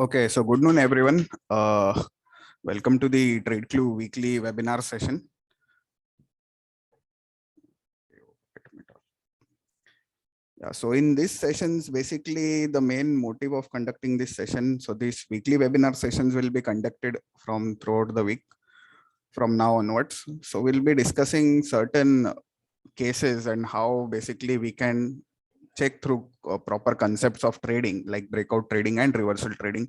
Okay, so good noon, everyone. Welcome to the TradeClue weekly webinar session. Yeah, so in these sessions, basically the main motive of conducting this session. So these weekly webinar sessions will be conducted from throughout the week from now onwards. So we'll be discussing certain cases and how basically we can check through proper concepts of trading like breakout trading and reversal trading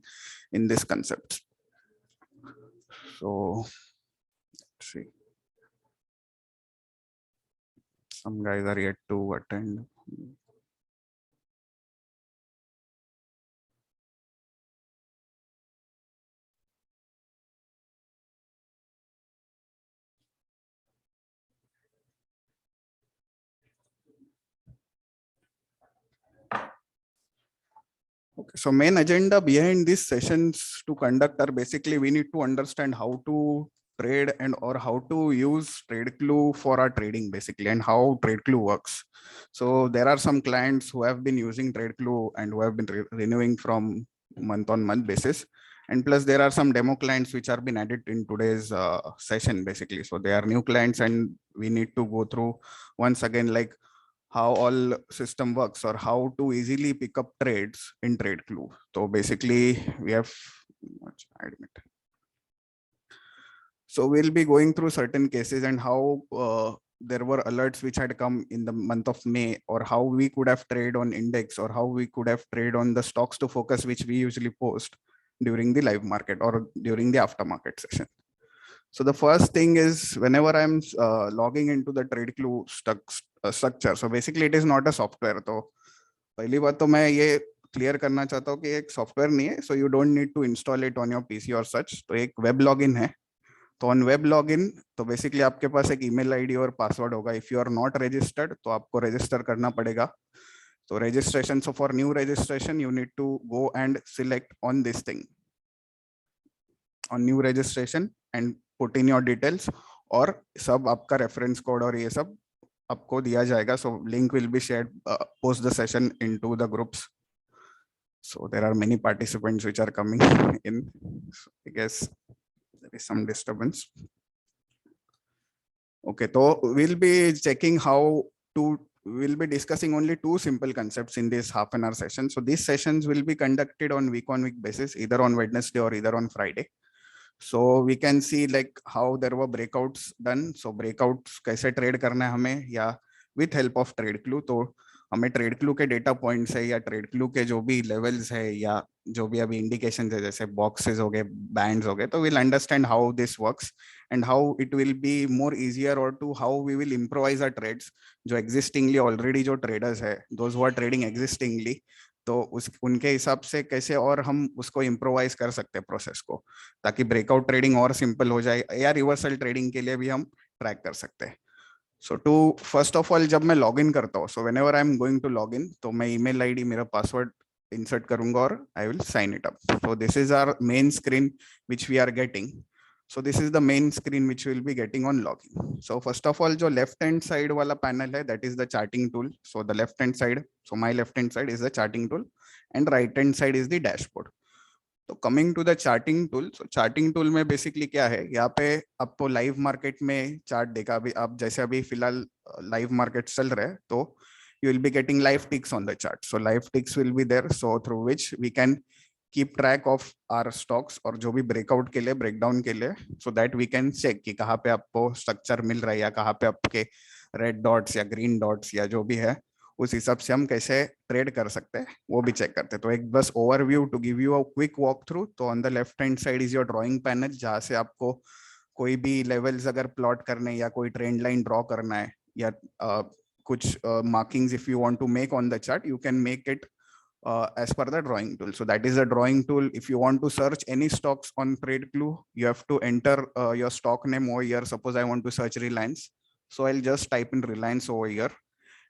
in this concepts. So let's see. Some guys are yet to attend. Okay, so main agenda behind these sessions to conduct are basically we need to understand how to trade and or how to use TradeClue for our trading basically and how TradeClue works. So there are some clients who have been using TradeClue and who have been renewing from month on month basis. And plus there are some demo clients which are been added in today's session basically. So they are new clients and we need to go through once again like how all system works or how to easily pick up trades in TradeClue. So basically we have, so we'll be going through certain cases and how there were alerts which had come in the month of May, or how we could have traded on index, or how we could have traded on the stocks to focus, which we usually post during the live market or during the aftermarket session. So the first thing is whenever I'm logging into the TradeClue structure, so basically it is not a software. तो पहली बात तो मैं ये clear करना चाहता हूँ कि एक सॉफ्टवेयर नहीं है, so you don't need to install it on your PC or such. तो एक वेब लॉगिन है. तो ऑन वेब लॉगिन तो बेसिकली आपके पास एक ईमेल आईडी और पासवर्ड होगा. If you are not registered तो आपको रजिस्टर करना पड़ेगा. तो registration, so for new registration you need to go and select on this thing, on new registration and put in your details, और सब आपका रेफरेंस कोड और ये सब आपको दिया जाएगा. So link will be shared post the session into the groups. So there are many participants which are coming in. So I guess there is some disturbance. Okay, so we'll be checking how to, we'll be discussing only two simple concepts in this half an hour session. So these sessions will be conducted on week basis, either on Wednesday or either on Friday. So we can see like how there were breakouts done. So breakouts कैसे trade करना है हमें, या with help of TradeClue. तो हमें TradeClue के data points है या TradeClue के जो भी लेवल्स है या जो भी अभी इंडिकेशन है जैसे बॉक्सेस हो गए, बैंड्स हो गए, तो will understand how this works and how it will be more easier और to how we will improvise our trades. जो एग्जिस्टिंगली ऑलरेडी जो ट्रेडर्स है, those who are trading existingly, तो उस उनके हिसाब से कैसे और हम उसको इम्प्रोवाइज कर सकते हैं प्रोसेस को, ताकि ब्रेकआउट ट्रेडिंग और सिंपल हो जाए या रिवर्सल ट्रेडिंग के लिए भी हम ट्रैक कर सकते हैं. So to first of all जब मैं लॉग इन करता हूँ, so whenever I am going to log in, तो मैं ईमेल आईडी मेरा पासवर्ड इंसर्ट करूंगा और I will sign it up. So this is our main screen which we are getting. So this is the main screen which we'll be getting on login. So first of all, जो left hand side वाला panel है, that is the charting tool. So the left hand side, so my left hand side is the charting tool, and right hand side is the dashboard. तो coming to the charting tool, so charting tool में basically क्या है, यहाँ पे आपको live market में chart देखा. अभी आप जैसे अभी फिलहाल लाइव मार्केट चल रहे हैं, तो you will be getting live ticks on the chart. So live ticks will be there, so through which we can keep track of our stocks, और जो भी ब्रेकआउट के लिए, ब्रेकडाउन के लिए, so that we can check कि कहाँ पे आपको स्ट्रक्चर मिल रहा है या कहाँ पे आपके रेड डॉट्स या ग्रीन डॉट्स या जो भी है, उस हिसाब से हम कैसे ट्रेड कर सकते हैं वो भी चेक करते हैं. तो एक बस overview to give you a quick walk through. तो on the left hand side is your drawing panel, जहाँ से आपको कोई भी लेवल्स अगर प्लॉट करने या कोई ट्रेंड लाइन ड्रॉ करना है या कुछ markings if you want to make on the chart, you can make it as per the drawing tool. So that is the drawing tool. If you want to search any stocks on TradeClue, you have to enter your stock name over here. Suppose I want to search Reliance, so I'll just type in Reliance over here,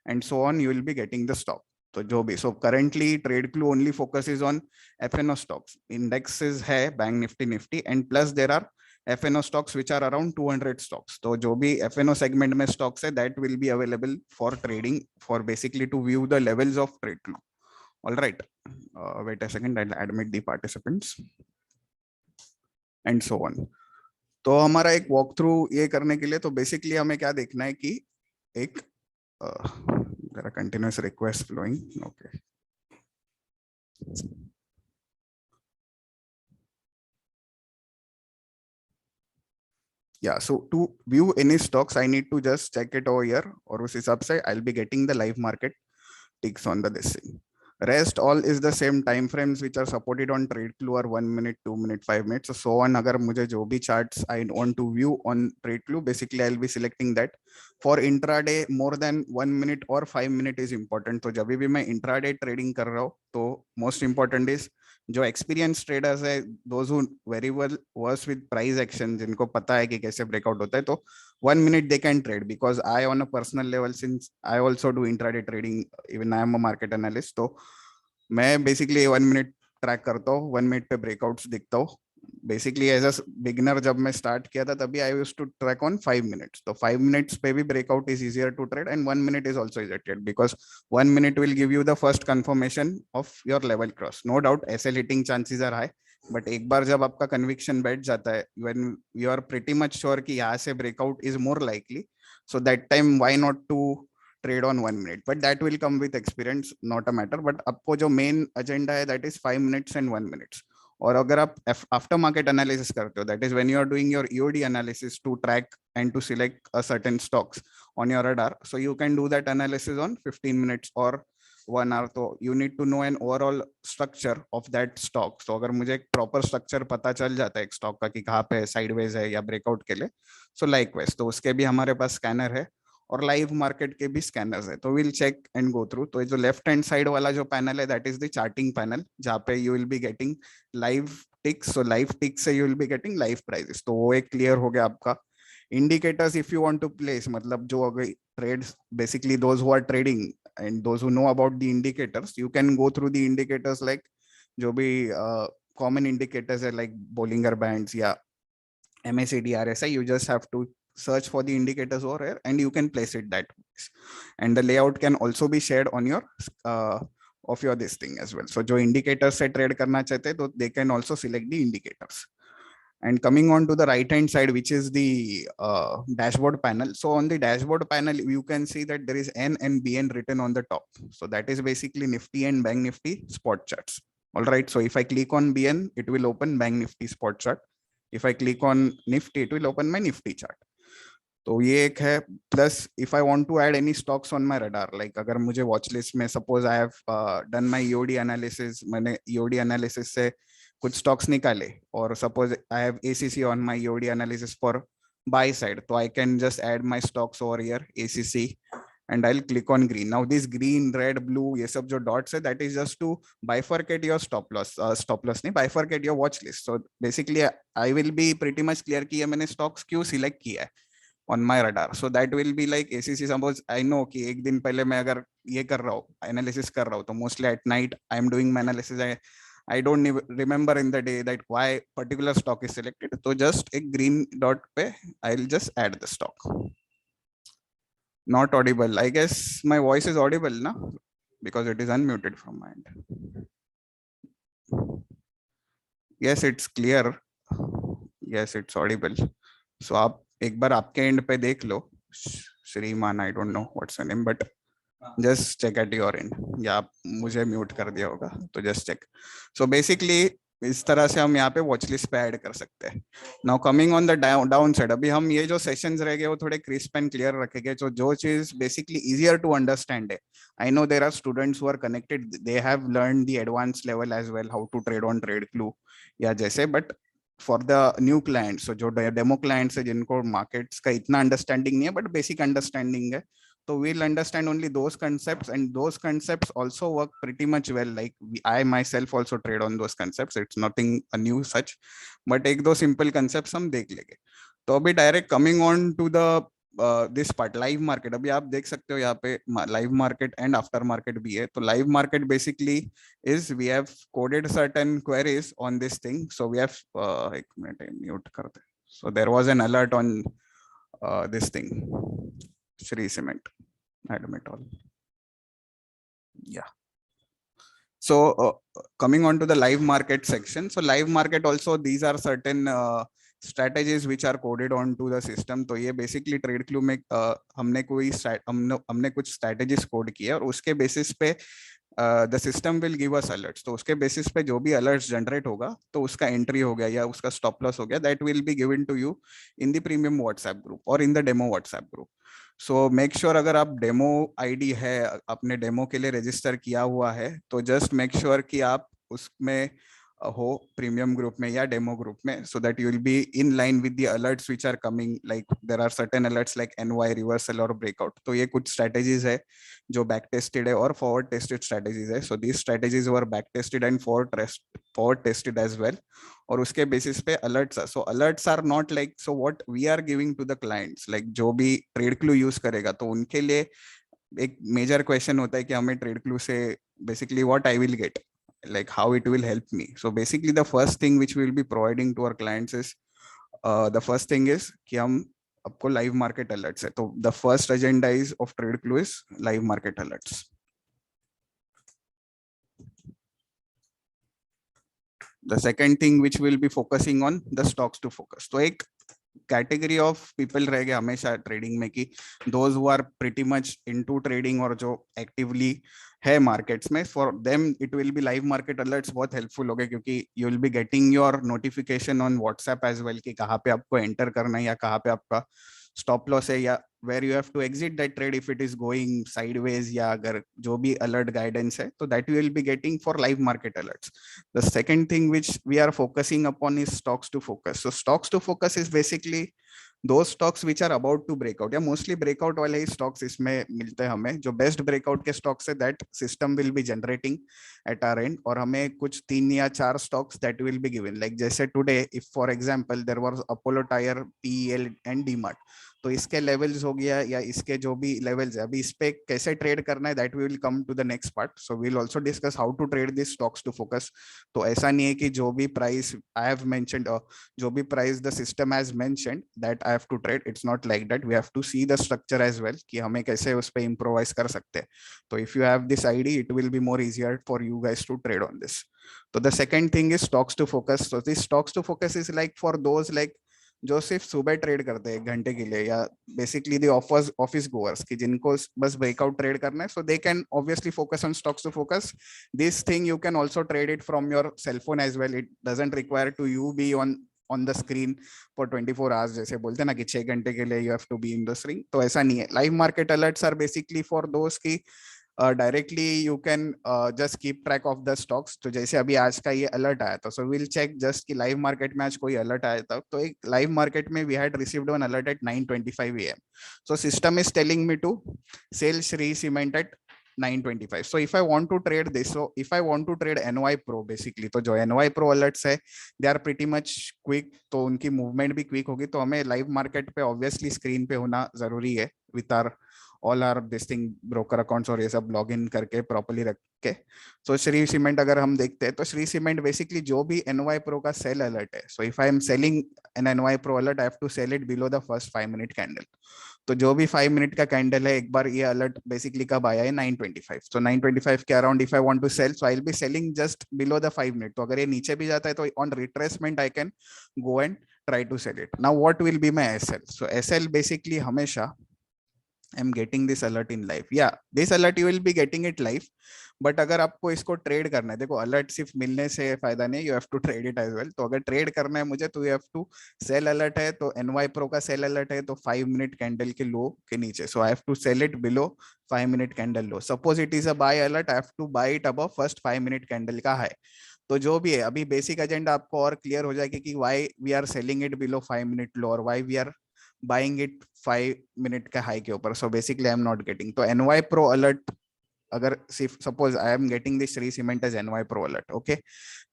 and so on. You will be getting the stock. So जो भी, so currently TradeClue only focuses on FNO stocks. Indexes है Bank Nifty, and plus there are FNO stocks which are around 200 stocks. तो जो भी FNO segment में stocks है, that will be available for trading, for basically to view the levels of TradeClue. All right, wait a second, I'll admit the participants and so on. तो हमारा एक walk through ये करने के लिए तो बेसिकली हमें क्या देखना है कि एक there are continuous requests flowing. Okay. Yeah, so to view any stocks, I need to just check it over here, और उस हिसाब से I'll be getting the live market ticks on the this thing. Rest all is the same time frames which are supported on TradeClue or 1 minute, 2 minute, 5 minutes. So on, अगर मुझे जो भी charts I want to view on TradeClue, basically I'll be selecting that. For intraday, more than 1 minute or 5 minute is important. तो जब भी मैं intraday trading कर रहा हूँ, तो most important is जो एक्सपीरियंस ट्रेडर्स है, those who very well versed with price action, जिनको पता है कि कैसे ब्रेकआउट होता है, तो 1 minute they can trade, because I on a personal level, since I also do intraday trading, even I am a market analyst, तो मैं बेसिकली 1 minute ट्रैक करता हूँ, 1 minute पे ब्रेकआउट्स दिखता हूँ. बेसिकली एज अ बिगिनर जब मैं start किया था तभी I used to track on 5 minutes, तो 5 minutes पे भी breakout is easier to trade, and 1 minute is also easier trade, because 1 minute will give you the first confirmation of your level cross. No doubt SL hitting chances are high, but एक बार जब आपका conviction बैठ जाता है, when you are pretty much sure कि यहाँ से breakout is more likely, so that time why not to trade on 1 minute, but that will come with experience, not a matter. but आपको जो main agenda है, that is 5 minutes and 1 minutes. और अगर आप after market analysis करते हो, that is when you are doing your EOD analysis to track and to select a certain stocks on your radar, so you can do that analysis on 15 minutes और 1 hour. तो you need to know an overall structure of that stock. तो अगर मुझे एक proper structure पता चल जाता है एक स्टॉक का कि कहाँ पे साइडवेज है या ब्रेकआउट के लिए, सो लाइकवाइज तो उसके भी हमारे पास स्कैनर है और लाइव मार्केट के भी स्कैनर्स है, तो will check and go through. तो जो लेफ्ट हैंड साइड वाला जो पैनल है, that is the charting panel, जहाँ पे you will be getting live ticks. So live ticks से you will be getting live prices, तो वो एक क्लियर हो गया आपका. Indicators if you want to place, मतलब जो अगर trades, basically those who are trading and those who know about the indicators, you can go through the indicators, like जो भी कॉमन इंडिकेटर्स है, लाइक बोलिंगर बैंड्स या MACD RSI, you just have to search for the indicators over here and you can place it that way. And the layout can also be shared on your of your this thing as well. So जो indicators से trade करना चाहते हैं, तो they can also select the indicators. And coming on to the right hand side, which is the dashboard panel. So on the dashboard panel, you can see that there is N and BN written on the top. So that is basically Nifty and Bank Nifty spot charts. All right. So if I click on BN, it will open Bank Nifty spot chart. If I click on Nifty, it will open my Nifty chart. तो ये एक है. Plus if I want to add any stocks on my radar, like अगर मुझे watch list में, suppose I have done my EOD analysis, मैंने EOD analysis से कुछ स्टॉक्स निकाले, और suppose I have ACC on my EOD analysis for buy side, तो I can just add my stocks over here ACC and I'll click on green. Now this green, red, blue, ये सब जो dots है, that is just to bifurcate your stop loss नहीं, bifurcate your watch list. So basically I will be pretty much clear कि ये मैंने stocks क्यों select किया है on my radar. So that will be like ACC. Suppose I know कि एक दिन पहले मैं अगर ये कर रहा हूँ, analysis कर रहा हूँ, तो mostly at night I am doing my analysis. I don't remember in the day that why particular stock is selected. So just एक green dot पे I'll just add the stock. Not audible. I guess my voice is audible, na? Because it is unmuted from my end. Yes, it's clear. Yes, it's audible. So आप एक बार आपके and पे देख लो, श्रीमान, I don't know what's the name, but just check at your end. या आप मुझे mute कर दिया होगा, तो just check. So basically इस तरह से हम यहाँ पे वॉच लिस्ट पे ऐड कर सकते हैं. Now coming on the down side, अभी हम ये जो सेशंस रह गए वो थोड़े क्रिस्प एंड क्लियर रखेंगे. जो चीज बेसिकली इजियर टू अंडरस्टैंड है. I know there are students who are connected, they have learn the advance level as well, how to trade on Tradeclue या जैसे, but for the new clients, जो demo clients है, जिनको markets का इतना understanding नहीं है बट बेसिक अंडरस्टैंडिंग है, so we'll understand only those concepts, and those concepts also work pretty much well. Like I myself also trade on those concepts. It's nothing new such, but एक दो simple concepts हम देख लेंगे. तो अभी direct coming on to the this part, live market. अभी आप देख सकते हो यहाँ पे live market and after market भी है. तो live market basically is we have coded certain queries on this thing. So we have एक मिनट mute करते. So there was an alert on this thing. Shri Cement, admit all. Yeah. So coming on to the live market section, so live market also, these are certain strategies which are coded onto the system. तो ये basically TradeClue में हमने कुछ strategies code किए और उसके basis पे the system will give us alerts. तो उसके बेसिस पे जो भी अलर्ट्स जनरेट होगा तो उसका एंट्री हो गया या उसका स्टॉप लॉस हो गया, that will be given to you in the premium WhatsApp group और in the demo WhatsApp group. So make sure अगर आप डेमो आईडी है, अपने डेमो के लिए रजिस्टर किया हुआ है, तो जस्ट मेक श्योर कि आप उसमें हो प्रीमियम ग्रुप में या डेमो ग्रुप में, so that you will be in line with the alerts which are coming, like there are certain alerts like NY reversal और ब्रेकआउट। तो ये कुछ स्ट्रेटेजीज है जो बैक टेस्टेड है और फॉरवर्ड टेस्टेड स्ट्रेटेजीज है। So these strategies were back tested and forward tested as well, और उसके बेसिस पे alerts. So alerts are not like, so what we are giving to the clients, like जो भी ट्रेडक्लू use करेगा तो उनके लिए एक मेजर क्वेश्चन होता है कि हमें ट्रेडक्लू से basically what I will get, like how it will help me. So basically the first thing which we will be providing to our clients is the first thing is कि हम आपको live market alerts है। तो the first agenda is of TradeClue is live market alerts. The second thing which we'll be focusing on the stocks to focus. तो एक category of people रह गए हमेशा ट्रेडिंग में कि those who are pretty much into trading और जो actively है मार्केट्स में, for them it will be live market alerts बहुत हेल्पफुल हो गए, क्योंकि you will be getting your notification on WhatsApp as well कि कहाँ पे आपको एंटर करना है या कहाँ पे आपका स्टॉप लॉस है, या where you have to exit that trade if it is going sideways, या अगर जो भी alert guidance है तो that you will be getting for live market alerts. The second thing which we are focusing upon is stocks to focus. So stocks to focus is basically those stocks which are about to break out, या mostly breakout वाले ही stocks इसमें मिलते हैं हमें। जो best breakout के stocks है that system will be generating at our end, और हमें कुछ 3 या 4 stocks that will be given, like जैसे today if for example there was Apollo tyre, PL and DMart, तो इसके लेवल्स हो गया या इसके जो भी लेवल्स है, अभी इस पे कैसे ट्रेड करना है that we will come to the next part. So we will also discuss how to trade this stocks to focus. तो ऐसा नहीं है कि जो भी प्राइस आई हैव मेंशनड, जो भी price the system has mentioned that I have to trade, it's not like that. We have to see the structure as well कि हमें कैसे उस पे इम्प्रोवाइज कर सकते हैं। तो if you have this ID it will be more easier for you guys to trade on this. तो the second thing is stocks to focus. So this stocks to focus is like for those like जो सिर्फ सुबह trade करते हैं 1 घंटे के लिए, या बेसिकली द ऑफिस गोअर्स की जिनको बस ब्रेकआउट ट्रेड करना है, so they can obviously focus on stocks to focus. This thing you can also trade it from your cell phone as well, it doesn't require to you be on the screen for 24 hours, जैसे बोलते हैं ना कि 6 घंटे के लिए you have to be in the screen. तो ऐसा नहीं है। Live market alerts are basically for दोस्त की directly you can just keep track of the stocks. तो जैसे अभी आज का ये अलर्ट आया था, सो विल चेक जस्ट कि लाइव मार्केट में आज कोई अलर्ट आया था। तो एक लाइव मार्केट में we had received one alert at 9:25 AM। So system is telling me to sell Shree Cement at 9:25. So if I want to trade this, so if I want to trade NY Pro basically, तो जो NY Pro alerts है they are pretty much quick, तो उनकी movement भी quick होगी। तो हमें live market पे ऑब्वियसली स्क्रीन पे होना जरूरी है with our all our this thing broker accounts और ये सब लॉग इन करके प्रॉपर्ली रख के। सो श्री सीमेंट अगर हम देखते हैं तो श्री सीमेंट बेसिकली जो भी NY Pro का सेल अलर्ट है, so if I am selling an NY Pro alert I have to sell it below the first 5 minute candle. तो जो भी 5 मिनट का कैंडल है, एक बार ये अलर्ट बेसिकली कब आया है 9:25, तो 9:25 के around if I want to sell, so I will be selling just below the 5 minute. तो अगर ये नीचे भी जाता है तो on retracement I can go and try to sell it. Now what will be my SL? So SL basically हमेशा I'm getting this alert in live. Yeah, this alert you will be getting it live. But अगर आपको इसको trade करना है, देखो alert सिर्फ मिलने से फायदा नहीं, you have to trade it as well. तो अगर ट्रेड करना है मुझे तो you have to sell alert है, तो NY Pro का सेल अलर्ट है तो 5 मिनट कैंडल के लो के नीचे, so I have to sell it below 5 minute candle low. Suppose it is a buy alert, I have to buy it above first 5 minute candle का high. तो जो भी है अभी बेसिक एजेंडा आपको और क्लियर हो जाएगी कि why we are selling it below 5 minute low और why we are buying it 5 minute का हाई के ऊपर। So basically I am not getting. तो NY Pro अलर्ट अगर suppose I am getting this Shree Cement as NY Pro alert, okay,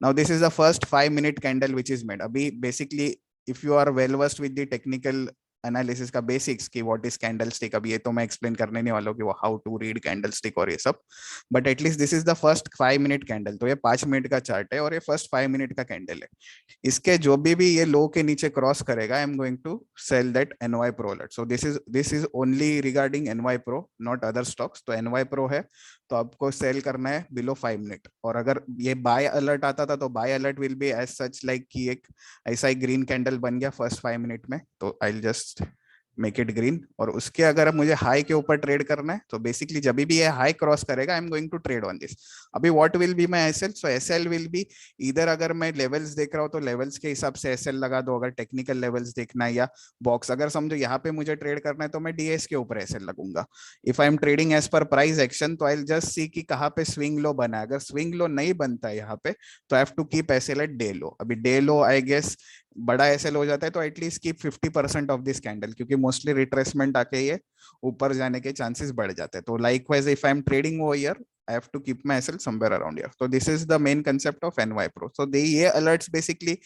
now this is the first 5 minute candle which is made. Abhi basically if you are well versed with the technical analysis का basics की what is candlestick, अब ये तो मैं explain करने नहीं वाला हूँ कि वो हाउ टू रीड कैंडलस्टिक और ये सब, but at least this is the first 5 minute candle. तो ये 5 मिनट का चार्ट है और ये फर्स्ट 5 मिनट का कैंडल है। इसके जो भी ये लो के नीचे क्रॉस करेगा, I am going to sell that NY Pro alert. So this is only regarding NY Pro, not other stocks. तो एनवाई प्रो है तो आपको सेल करना है बिलो 5 मिनट। और अगर ये बाय अलर्ट आता था तो buy alert will be as such like कि एक ऐसा ही ग्रीन कैंडल बन गया फर्स्ट 5 मिनट में, तो I just make it green. और उसके अगर मुझे हाई के ऊपर ट्रेड करना है तो बेसिकली जब भी ये हाई क्रॉस करेगा I am going to trade on this. अभी what will be my SL, so SL will be इधर, अगर मैं लेवल्स देख रहा हूँ तो लेवल्स के हिसाब से एसएल लगा दो, अगर टेक्निकल लेवल्स देखना है, या बॉक्स अगर समझो यहाँ पे मुझे ट्रेड करना है तो मैं डीएस के ऊपर एसएल लगूंगा। If I am trading as per price action तो आई जस्ट सी कि कहाँ पे स्विंग लो बना है। अगर स्विंग लो नहीं बनता है यहाँ पे तो I have to keep SL at day low. अभी डे लो आई गेस बड़ा एसएल हो जाता है तो at least keep 50% of this candle, क्योंकि मोस्टली रिट्रेसमेंट आके ये ऊपर जाने के चांसेस बढ़ जाते हैं। तो likewise if I am trading over here I have to keep my SL somewhere around here. So this is the main concept of NY Pro. So they ये alerts basically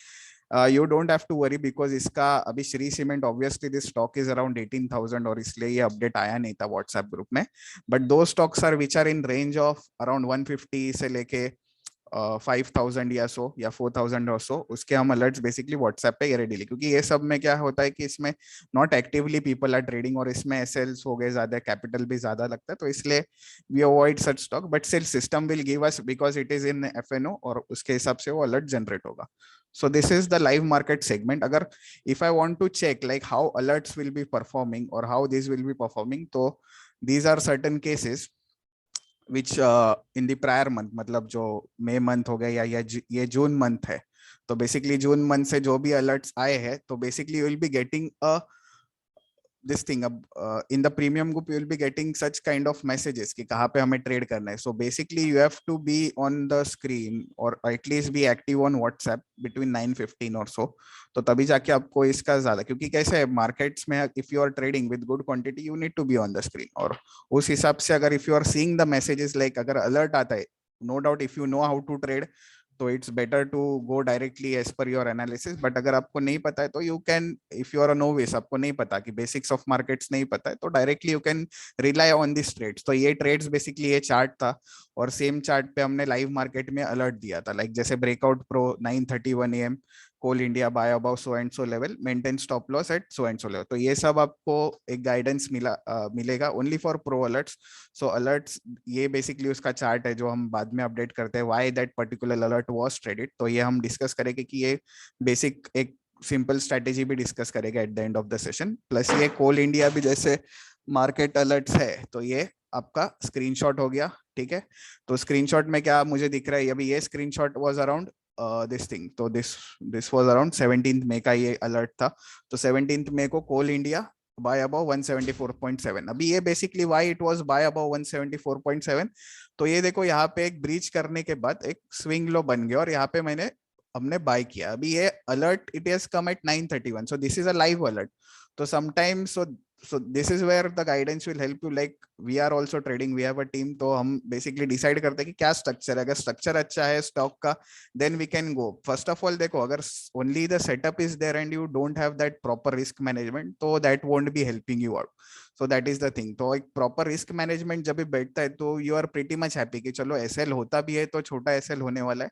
you don't have to worry because इसका अभी Shri cement obviously this stock is around 18,000 और इसलिए ये update आया नहीं था WhatsApp group में, but those stocks are which are in range of around 150 से लेके 5,000 या सो या 4,000 और सो, उसके हम अलर्ट्स बेसिकली व्हाट्सएप पे रेडीली, क्योंकि ये सब में क्या होता है कि इसमें not actively people are trading और इसमें एसएल्स हो गए ज्यादा, कैपिटल भी ज्यादा लगता है, तो इसलिए we avoid such stock. But still system will give us because it is in FNO और उसके हिसाब से वो अलर्ट जनरेट होगा। So this is the live market segment. अगर if I want to check like how alerts will be performing or how these will be performing, तो these are certain cases which in the prior month, मतलब जो मई month हो गया या ये June month है, तो बेसिकली जून मंथ से जो भी अलर्ट्स आए हैं तो basically you will be getting a this thing अब in the premium group you will be getting such kind of messages कि कहाँ पे हमें ट्रेड करना है. So basically you have to be on the screen or at least be active on WhatsApp between 9:15 or so. तो तभी जाके आपको इसका ज्यादा, क्योंकि कैसे है मार्केट्स में if you are trading with good quantity you need to be on the screen, और उस हिसाब से अगर if you are seeing the messages like अगर alert आता है, no doubt if you know how to trade तो it's better to go directly as per your analysis. But अगर आपको नहीं पता है तो you can, if you are a novice, आपको नहीं पता कि बेसिक्स ऑफ मार्केट्स नहीं पता है, तो directly you can rely on this trades. तो ये ट्रेड्स बेसिकली ये चार्ट था और सेम चार्ट पे हमने लाइव मार्केट में अलर्ट दिया था, लाइक जैसे breakout pro 9:31 AM, Coal India buy about so and so level, maintain stop loss at so and so level. तो ये सब आपको एक गाइडेंस मिलेगा only for pro alerts. So alerts ये बेसिकली उसका चार्ट है जो हम बाद में अपडेट करते हैं, why that particular alert was traded. तो ये हम डिस्कस करेंगे कि ये बेसिक एक सिंपल स्ट्रेटेजी भी डिस्कस करेगा at the end of the session. Plus ये कोल इंडिया भी जैसे मार्केट अलर्ट्स है, तो ये आपका स्क्रीनशॉट हो गया. ठीक है, तो स्क्रीनशॉट में क्या मुझे दिख रहा है, अभी ये screenshot was around this thing, तो दिस वाज अराउंड 17 मई का ये अलर्ट था. तो 17 मई को कोल इंडिया बाय अबाउ 174.7. अभी ये basically why it was buy about 174.7, तो ये देखो यहाँ पे एक ब्रीच करने के बाद एक स्विंग लो बन गया और यहाँ पे हमने बाय किया. अभी ये alert it has come at 9:31, so this is a live alert. तो sometimes so this is where the guidance will help you, like we are also trading, we have a team, तो हम basically decide करते हैं कि क्या structure है. अगर structure अच्छा है स्टॉक का then we can go. first of all देखो, अगर only the setup is there and you don't have that proper risk management, तो that won't be helping you out. so that is the thing. तो एक proper risk management जब भी बैठता है तो you are pretty much happy कि चलो SL होता भी है तो छोटा SL होने वाला है,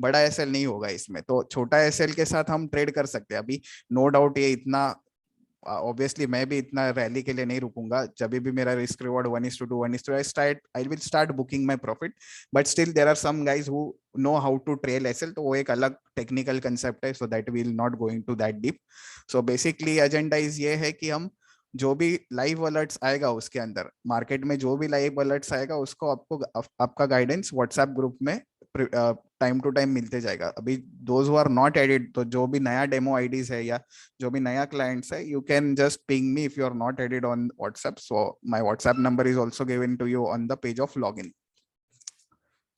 बड़ा SL नहीं होगा इसमें, तो छोटा SL के साथ हम ट्रेड कर सकते हैं. अभी नो डाउट ये इतना ऑब्वियसली मैं भी इतना रैली के लिए नहीं रुकूंगा. जब भी मेरा risk reward 1:2 1:2 I will start booking my profit. But still there are some guys who know how to trail SL, तो वो एक अलग टेक्निकल कंसेप्ट है, so that we will not going to that deep. So basically agenda is ये है कि हम जो भी लाइव अलर्ट्स आएगा उसके अंदर मार्केट में जो भी लाइव अलर्ट्स आएगा उसको आपका गाइडेंस व्हाट्सएप ग्रुप में टाइम टू टाइम मिलते जाएगा. अभी those who are not added, तो जो भी नया डेमो आईडीज है या जो भी नया क्लाइंट्स है, you can just ping me if you are not added on WhatsApp. So my WhatsApp number is also given to you on the page of login.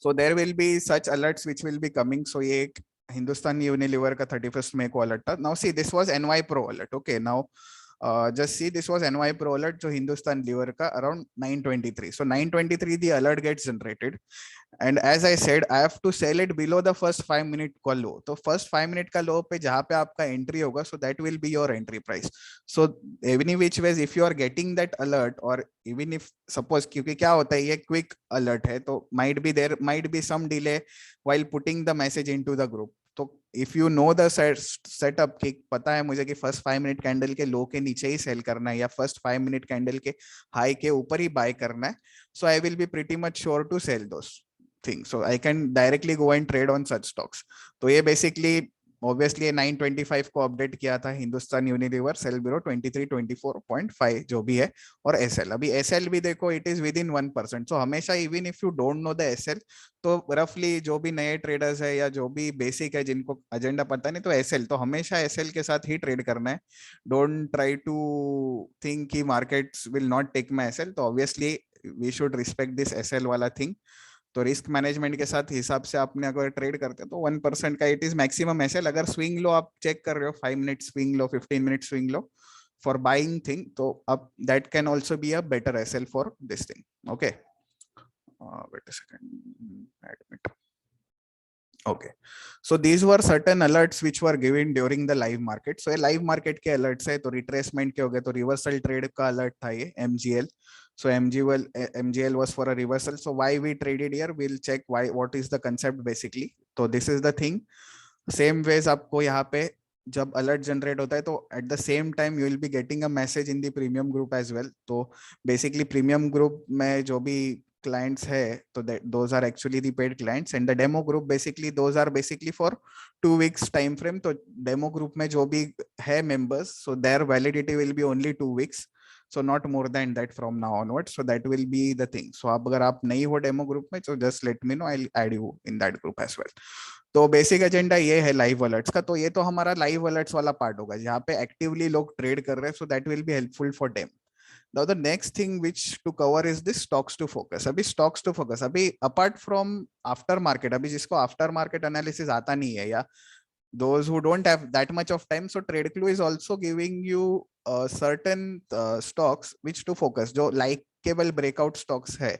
So there will be such alerts which will be coming. So ये एक Hindustan Unilever का 31 मई को alert था. Now see this was NY Pro alert. Okay, now just see, this was NY Pro alert जो Hindustan Lever का around 923. So 923 the alert gets generated, and as I said, I have to sell it below the first 5 minute का low. तो first 5 minute का low पे जहाँ पे आपका entry होगा, so that will be your entry price. So even which ways, if you are getting that alert, or even if suppose, क्योंकि क्या होता है ये quick alert है, तो there might be some delay while putting the message into the group. तो if you know the setup कि पता है मुझे कि फर्स्ट 5 मिनट कैंडल के लो के नीचे ही सेल करना है या फर्स्ट 5 मिनट कैंडल के हाई के ऊपर ही बाय करना है, so I will be pretty much sure to sell those things, so I can directly go and trade on such stocks. तो ये बेसिकली ऑब्वियसली 925 को अपडेट किया था हिंदुस्तान यूनिलीवर सेल ब्यूरो 2324.5 जो भी है, और एसएल. अभी एसएल भी देखो, इट इज विद इन 1%. सो हमेशा even if you don't know the SL, तो रफली जो भी नए ट्रेडर्स है या जो भी बेसिक है जिनको एजेंडा पता नहीं, तो एसएल तो हमेशा एसएल के साथ ही ट्रेड करना है. डोंट ट्राई टू थिंक कि markets will not take my SL. तो obviously we should respect this SL वाला थिंग. तो रिस्क मैनेजमेंट के साथ हिसाब से आपने अगर ट्रेड करते हैं तो 1% का इट इज मैक्सिमम एसएल. अगर स्विंग लो आप चेक कर रहे हो, 5 minute swing low, 15 minute swing low for buying thing, तो अब that can also be a better SL for this thing. Okay, wait a second, admit. Okay, so these were certain alerts which were given during the live market. So ये live market के alerts है, तो retracement के हो गए, तो reversal trade का alert था ये MGL. So MGL was for a reversal. So why we traded here, we'll check why, what is the concept basically. So this is the thing. Same ways आपको यहाँ पे जब अलर्ट जनरेट होता है तो at the same time you will be getting a message in the premium group as well. तो basically premium group में जो भी clients है, तो those are actually the paid clients, and the demo group basically those are basically for 2 weeks time frame. तो demo group में जो भी है members, so their validity will be only 2 weeks, so not more than that from now onwards. So that will be the thing. So आप अगर आप नहीं हो demo group में, so just let me know, I'll add you in that group as well. तो basic agenda ये है live alerts का. तो ये तो हमारा लाइव अलर्ट्स वाला पार्ट होगा जहाँ पे एक्टिवली लोग ट्रेड कर रहे हैं, so that will be helpful for them. Now the next thing which to cover is this stocks to focus. अभी stocks to focus, अभी apart from after market, अभी जिसको after market analysis आता नहीं है, या those who don't have that much of time, so TradeClue is also giving you certain stocks which to focus, जो likeable breakout stocks है.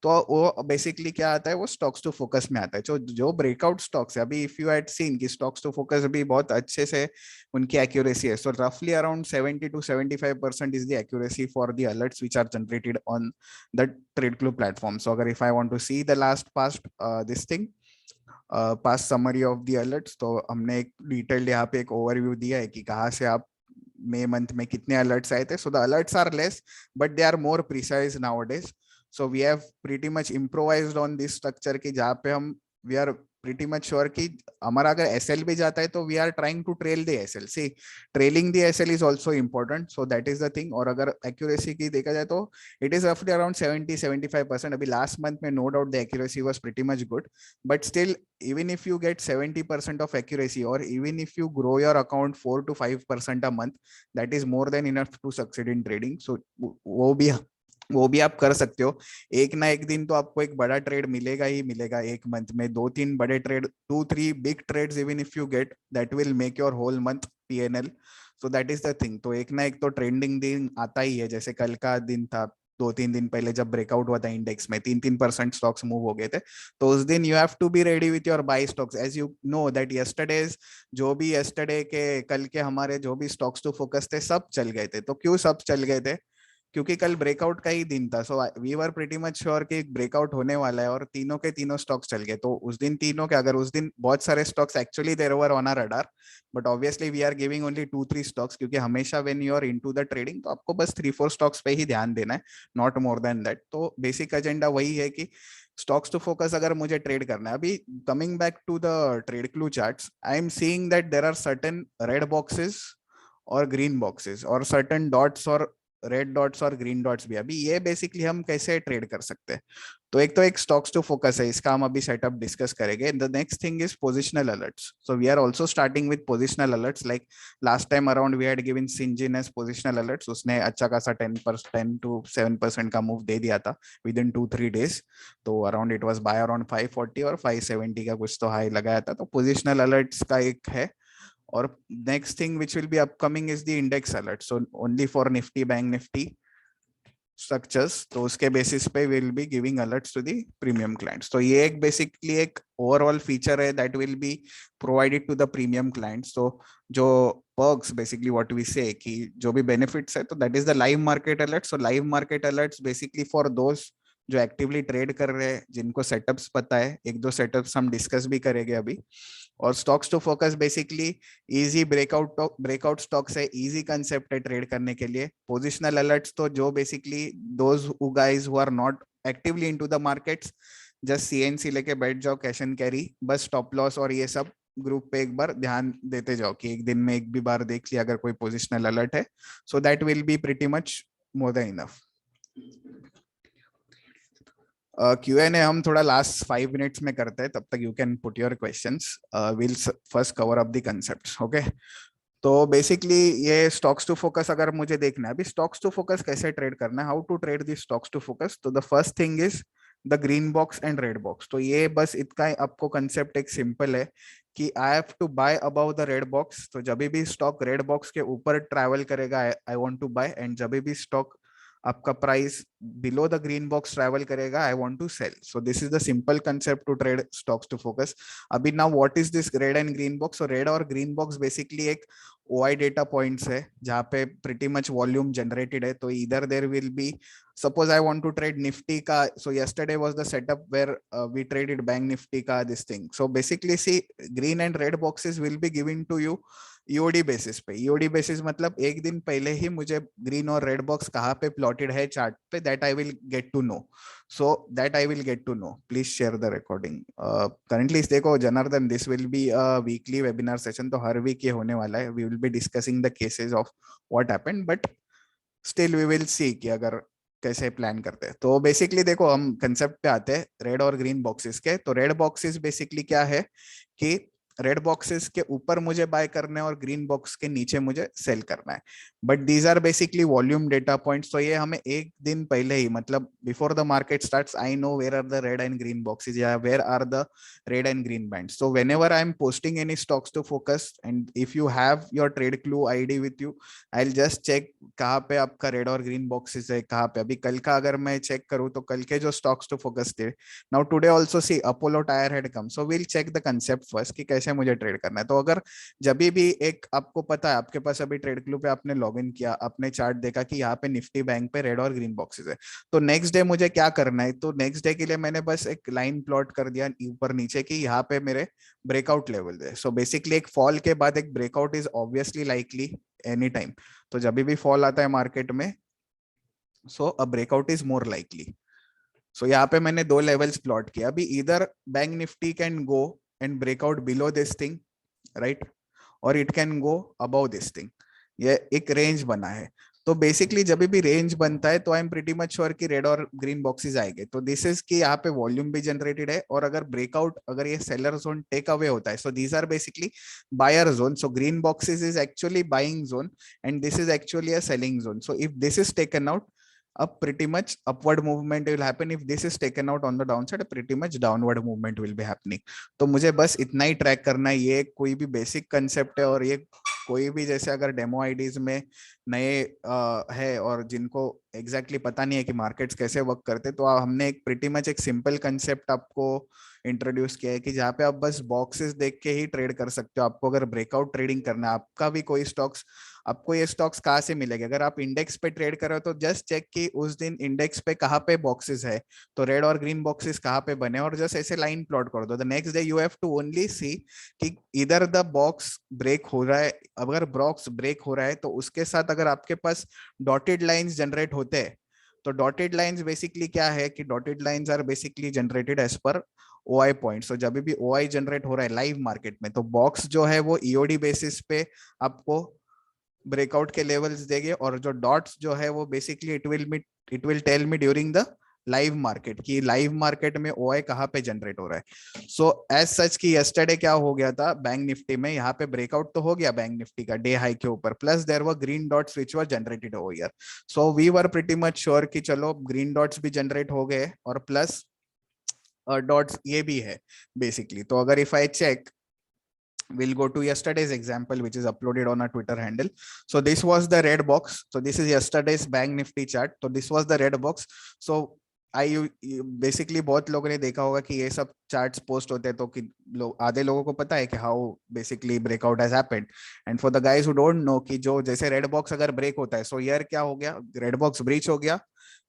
तो वो बेसिकली क्या आता है, वो स्टॉक्स टू फोकस में आता है. जो ब्रेकआउट स्टॉक्स है, अभी इफ यू हैड सीन कि स्टॉक्स टू फोकस अभी बहुत अच्छे से उनकी एक्यूरेसी है. सो रफली around 70 to 75% is the accuracy for the alerts which are generated on the TradeClue platform. So अगर if I want to see the last past this thing, past summary of the alerts, तो हमने एक detailed यहाँ पे एक overview दिया है कि कहाँ से आप मई मंथ में कितने अलर्ट्स आए थे. So the alerts are less but they are more precise nowadays. So we have pretty much improvised on this structure कि जहाँ पे हम we are pretty much sure कि हमारा अगर SL भी जाता है तो we are trying to trail the SL. See, trailing the SL is also important. So that is the thing. और अगर accuracy की देखा जाए तो it is roughly around 70-75%. अभी last month में no doubt the accuracy was pretty much good. But still, even if you get 70% of accuracy, or even if you grow your account 4 to 5% a month, that is more than enough to succeed in trading. So वो भी आप कर सकते हो. एक ना एक दिन तो आपको एक बड़ा ट्रेड मिलेगा ही मिलेगा. एक मंथ में 2-3 बड़े trade, 2-3 big trades even if you get, that will make your whole month PNL. So that is the thing. तो एक ना एक तो ट्रेंडिंग दिन आता ही है. जैसे कल का दिन था, 2-3 दिन पहले जब ब्रेकआउट हुआ था इंडेक्स में, 3-3% स्टॉक्स मूव हो गए थे. तो उस दिन you have to be ready with your buy stocks. As you know that yesterdays, जो भी यस्टरडे के कल के हमारे जो भी स्टॉक्स टू फोकस थे सब चल गए थे. तो क्यों सब चल गए थे? क्योंकि कल ब्रेकआउट का ही दिन था. So we were pretty much sure कि ब्रेकआउट होने वाला है, और तीनों के तीनों स्टॉक्स चल गए. तो उस दिन तीनों के, अगर उस दिन बहुत सारे stocks actually there were on our radar, but obviously we are giving only 2-3 stocks, क्योंकि हमेशा when you are into the trading तो आपको बस 3-4 स्टॉक्स पे ही ध्यान देना है, नॉट मोर देन दैट. तो बेसिक एजेंडा वही है कि स्टॉक्स टू फोकस अगर मुझे ट्रेड करना है. अभी coming back to the TradeClue charts, I am seeing that there are certain red boxes और ग्रीन बॉक्सेस, और सर्टेन डॉट्स और रेड डॉट्स और ग्रीन डॉट्स भी. अभी ये बेसिकली हम कैसे ट्रेड कर सकते हैं? तो एक तो एक स्टॉक्स टू फोकस है, इसका हम अभी सेटअप डिस्कस करेंगे. The next thing is positional alerts. So we are also starting with positional alerts. Like last time around we had given Syngene as positional alerts. उसने अच्छा खासा 10% to 7% का move दे दिया था विद इन 2-3 डेज. तो around it was by around 540 और 570 का कुछ तो हाई लगाया था. तो पोजिशनल अलर्ट्स का एक है. और next thing which will be upcoming is the index alert. So only for Nifty, Bank Nifty structures, तो उसके बेसिस पे will be giving alerts to the premium clients. तो ये एक बेसिकली एक ओवरऑल फीचर है that will be provided to the premium clients. तो जो पर्क्स बेसिकली व्हाट वी से कि जो भी बेनिफिट्स है, तो that is the live market alert. So live market alerts basically for दोस्त जो एक्टिवली ट्रेड कर रहे हैं, जिनको सेटअप्स पता है, एक दो सेटअप्स हम डिस्कस भी करेंगे अभी. और stocks to focus basically easy breakout stocks है, इजी कंसेप्ट है ट्रेड करने के लिए. पोजिशनल अलर्ट्स तो जो basically those who guys who are not actively into the markets, just CNC लेके बैठ जाओ, कैश एंड कैरी, बस स्टॉप लॉस और ये सब ग्रुप पे एक बार ध्यान देते जाओ कि एक दिन में एक भी बार देख लिया अगर कोई पोजिशनल अलर्ट है. So that will be pretty much more than enough. Q&A हम थोड़ा लास्ट 5 मिनट्स में करते हैं, तब तक you can put your questions. Will first cover up the concepts. Okay, तो बेसिकली ये स्टॉक्स टू फोकस अगर मुझे देखना है अभी स्टॉक्स टू फोकस कैसे ट्रेड करना है, how to trade the stocks to focus, तो the first thing is the green box and red box. तो ये बस इतना आपको कंसेप्ट एक सिंपल है कि I have to buy above the red box. तो जब भी स्टॉक रेड बॉक्स के ऊपर ट्रैवल करेगा I want to buy, and जब भी स्टॉक आपका price below the green box travel करेगा I want to sell. So this is the simple concept to trade stocks to focus. अभी now what is this red and green box. So red और green box basically एक OI data points है जहाँ पे pretty much volume generated है. तो इधर there will be, suppose I want to trade Nifty ka, so yesterday was the setup where we traded Bank Nifty ka this thing. So basically see green and red boxes will be given to you EOD basis पे. EOD basis मतलब एक दिन पहले ही मुझे green और red box कहाँ पे plotted है चार्ट पे, that I will get to know. So that I will get to know. Please share the recording. Currently देखो Janardan, this will be a weekly webinar session, तो हर वीक ये होने वाला है. We will be discussing the cases of what happened, but still we will see कि अगर कैसे plan करते हैं. तो बेसिकली देखो हम कंसेप्ट पे आते हैं रेड और ग्रीन बॉक्सेस के. तो रेड बॉक्सेस बेसिकली क्या है कि रेड बॉक्सेस के ऊपर मुझे बाय करना है और ग्रीन बॉक्स के नीचे मुझे सेल करना है. But these are basically volume data points. तो ये हमें एक दिन पहले ही, मतलब before the market starts, I know where are the red and green boxes या where are the red and green bands. So whenever I am posting any stocks to focus, and if you have your trade clue ID with you, I'll just check कहाँ पे आपका red और green boxes है, कहाँ पे. अभी कल का अगर मैं चेक करूँ तो कल के जो स्टॉक्स टू फोकस थे, now today also see Apollo Tyre had come. So will check the concept first कि कैसे मुझे ट्रेड करना है. तो अगर जब भी एक आपको पता है, आपके पास अभी ट्रेड क्लू पे आपने लॉग इन किया, आपने चार्ट देखा कि यहाँ पे निफ्टी बैंक पे रेड और ग्रीन बॉक्सेस है, तो नेक्स्ट डे मुझे क्या करना है. तो नेक्स्ट डे के लिए मैंने बस एक लाइन प्लॉट कर दिया ऊपर नीचे कि यहाँ पे मेरे ब्रेकआउट लेवल है. सो बेसिकली एक फॉल के बाद एक breakout is obviously likely any time. तो जब भी फॉल आता है मार्केट में, so a breakout is more likely. So यहाँ पे मैंने दो लेवल्स प्लॉट किया. अभी इधर Bank Nifty can go and breakout below this thing, right, और it can go above this thing. ये एक रेंज बना है. तो बेसिकली जब भी रेंज बनता है तो I am pretty much sure कि रेड और ग्रीन बॉक्सेस आएंगे. तो दिस इज कि यहाँ पे वॉल्यूम भी जनरेटेड है, और अगर ब्रेकआउट, अगर ये सेलर जोन टेक अवे होता है, so these are basically buyer zone. So green boxes is actually buying zone and this is actually a selling zone. So if this is taken out, a pretty much upward movement will happen. If this is taken out on the downside, a pretty much downward movement will be happening. तो मुझे बस इतना ही track करना है. ये कोई भी basic concept है, और ये कोई भी जैसे अगर डेमो आईडीज में नए है और जिनको एग्जैक्टली पता नहीं है कि मार्केट्स कैसे वर्क करते, तो हमने एक प्रिटी मच एक सिंपल कंसेप्ट आपको इंट्रोड्यूस किया है कि जहाँ पे आप बस बॉक्सेस देख के ही ट्रेड कर सकते हो. आपको अगर ब्रेकआउट ट्रेडिंग करना है, आपका भी कोई स्टॉक्स, आपको ये स्टॉक्स कहाँ से मिलेंगे. अगर आप इंडेक्स पे ट्रेड कर रहे हो तो जस्ट चेक कि उस दिन इंडेक्स पे कहाँ पे बॉक्सेस है, तो रेड और ग्रीन बॉक्सेस कहाँ पे बने, और जस्ट ऐसे लाइन प्लॉट कर दो. The next day you have to only see कि इधर द बॉक्स ब्रेक हो रहा है. अगर बॉक्स ब्रेक हो रहा है तो उसके साथ अगर आपके पास डॉटेड लाइंस जनरेट होते हैं, तो डॉटेड लाइंस बेसिकली क्या है कि dotted lines are basically generated as per OI point. तो जब भी OI जनरेट हो रहा है लाइव मार्केट में, तो बॉक्स जो है वो EOD बेसिस पे आपको ब्रेकआउट के लेवल्स देंगे, और जो डॉट्स जो है वो basically it will tell me during the live market कि लाइव मार्केट में OI कहाँ पे जनरेट हो रहा है. सो एज सच कि यस्टरडे क्या हो गया था बैंक निफ्टी में, यहाँ पे ब्रेकआउट तो हो गया बैंक निफ्टी का डे हाई के ऊपर, plus there were green dots which were generated over here. So we were pretty much sure कि चलो ग्रीन डॉट्स भी जनरेट हो गए और प्लस डॉट्स ये भी है बेसिकली. तो अगर if I check we'll go to yesterday's example, which is uploaded on our Twitter handle. So this was the red box. So this is yesterday's bank nifty chart. So this was the red box. So basically बहुत लोगों ने देखा होगा कि ये सब charts post होते हैं, तो कि आधे लोगों को पता है कि how basically breakout has happened, and for the guys who don't know कि जो जैसे रेड बॉक्स अगर ब्रेक होता है, सो यार क्या हो गया, रेड बॉक्स ब्रीच हो गया,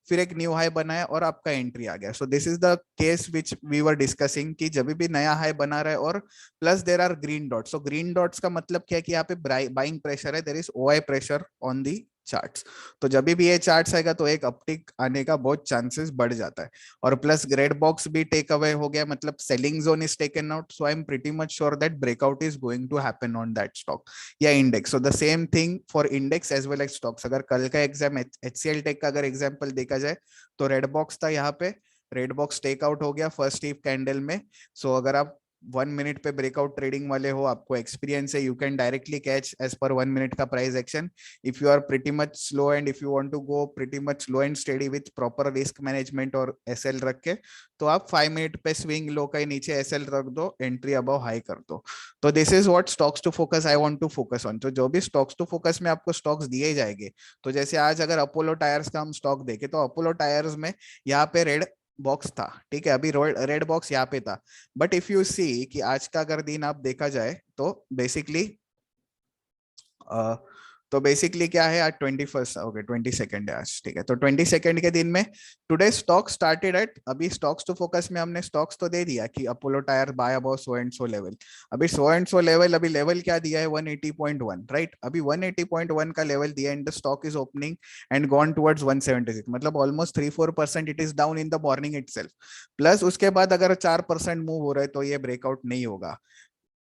फिर एक न्यू हाई बनाया और आपका एंट्री आ गया. So this is the case which we were discussing कि जब भी नया हाई बना रहा है और plus there are green dots. So green dots का मतलब क्या है कि यहाँ पे बाइंग प्रेशर है, there is OI pressure on the charts. तो जब भी ये चार्ट्स आएगा तो एक अपटिक आने का बहुत चांसेस बढ़ जाता है. और प्लस रेड बॉक्स भी टेक अवे हो गया, मतलब selling zone is taken out. So I am pretty much sure that breakout is going to happen on that stock या index. So the same thing for index as well as stocks. अगर कल का exam HCL take का अगर example देखा जाए तो red box था यहाँ पे, रेड बॉक्स टेकआउट हो गया फर्स्ट ईव कैंडल में. सो अगर आप 1 मिनट पे ब्रेकआउट ट्रेडिंग वाले हो, आपको एक्सपीरियंस है, you can directly catch as per 1 minute का price action. If you are pretty much slow and if you want to go pretty much slow and steady with proper risk management और SL रख के, तो आप 5 minute पे swing low का नीचे SL रख दो, एंट्री अबव हाई कर दो. तो this is what stocks to focus I want to focus on. तो जो भी स्टॉक्स टू फोकस में आपको स्टॉक्स दिए जाएंगे, तो जैसे आज अगर अपोलो टायर्स का हम स्टॉक देखें तो अपोलो टायर्स में यहाँ पे रेड बॉक्स था, ठीक है, अभी रेड बॉक्स यहाँ पे था. बट इफ यू सी कि आज का अगर दिन आप देखा जाए तो बेसिकली क्या है, आज 21 ओके 22 है आज, ठीक है. तो 22 के दिन में टुडे स्टॉक स्टार्टेड एट, अभी स्टॉक्स टू फोकस में हमने स्टॉक्स तो दे दिया कि Apollo tyre by about so and so level. अभी सो एंड सो लेवल, अभी लेवल क्या दिया है 180.1, राइट. अभी 180.1 का लेवल दिया and the stock is opening and gone towards 176, मतलब almost 3-4% it is down in the morning itself. Plus उसके बाद अगर 4% मूव हो रहा है तो ये ब्रेकआउट नहीं होगा.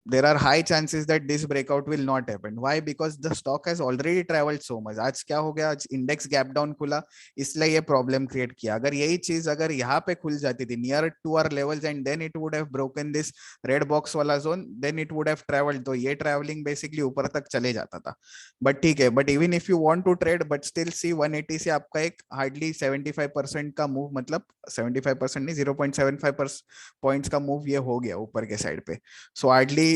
There are high chances that this breakout will not happen. Why? Because the stock has already traveled so much. आज क्या हो गया, आज इंडेक्स गैप डाउन खुला, इसलिए ये प्रॉब्लम क्रिएट किया. अगर यही चीज अगर यहाँ पे खुल जाती थी near to our levels and then it would have broken this red box वाला zone, then it would have travelled. तो ये ट्रैवलिंग बेसिकली ऊपर तक चले जाता था. बट ठीक है, but even if you want to trade, but still see 180 से आपका एक हार्डली 75% का मूव, मतलब 75% नहीं 0.75 पॉइंट्स का मूव ये हो गया ऊपर के साइड पे. सो हार्डली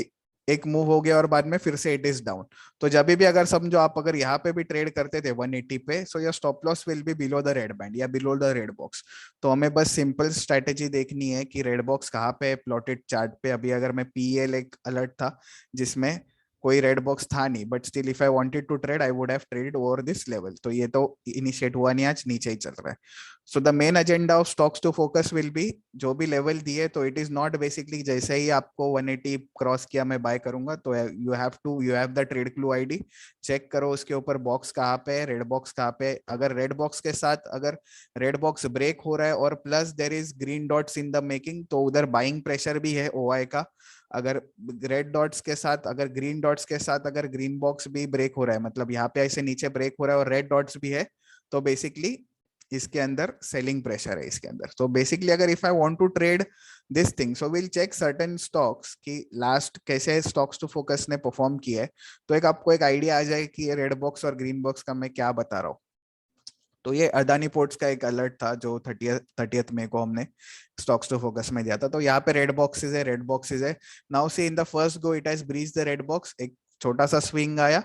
एक मूव हो गया और बाद में फिर से इट इज डाउन. तो जब भी अगर समझो आप अगर यहाँ पे भी ट्रेड करते थे 180 पे, so your stop loss will be below the red band या बिलो द रेड बॉक्स. तो हमें बस सिंपल स्ट्रेटेजी देखनी है कि रेड बॉक्स कहाँ पे है प्लॉटेड चार्ट पे. अभी अगर मैं पीएल एक अलर्ट था जिसमें कोई रेड बॉक्स था नहीं, but still if I wanted to trade I would have traded over this level. तो ये तो इनिशिएट हुआ नहीं, आज नीचे ही चल रहा है. So the main agenda of stocks to focus will be जो भी लेवल दिए, तो इट इज नॉट बेसिकली जैसे ही आपको 180 क्रॉस किया मैं बाय करूंगा, तो you have the trade clue ID, check करो उसके ऊपर बॉक्स कहाँ पे है, रेड बॉक्स कहाँ पे. अगर रेड बॉक्स के साथ अगर रेड बॉक्स ब्रेक हो रहा है और plus there is green dots in the making, तो उधर बाइंग प्रेशर भी है ओआई का. अगर रेड डॉट्स के साथ अगर ग्रीन डॉट्स के साथ अगर ग्रीन बॉक्स भी ब्रेक हो रहा है, मतलब यहाँ पे ऐसे नीचे ब्रेक हो रहा है और रेड डॉट्स भी है, तो बेसिकली इसके अंदर सेलिंग प्रेशर है इसके अंदर. तो बेसिकली अगर if I want to trade this thing, so will check certain stocks की लास्ट कैसे स्टॉक्स टू फोकस ने परफॉर्म किया है, तो एक आपको एक आइडिया आ जाए कि ये रेड बॉक्स और ग्रीन बॉक्स का मैं क्या बता रहा हूँ. तो ये अदानी पोर्ट्स का एक अलर्ट था जो 30th मई को हमने स्टॉक्स टू फोकस में दिया था. तो यहाँ पे रेड बॉक्सेस है, रेड बॉक्सेस है. Now see in the first go it has breach the red box, एक छोटा सा स्विंग आया,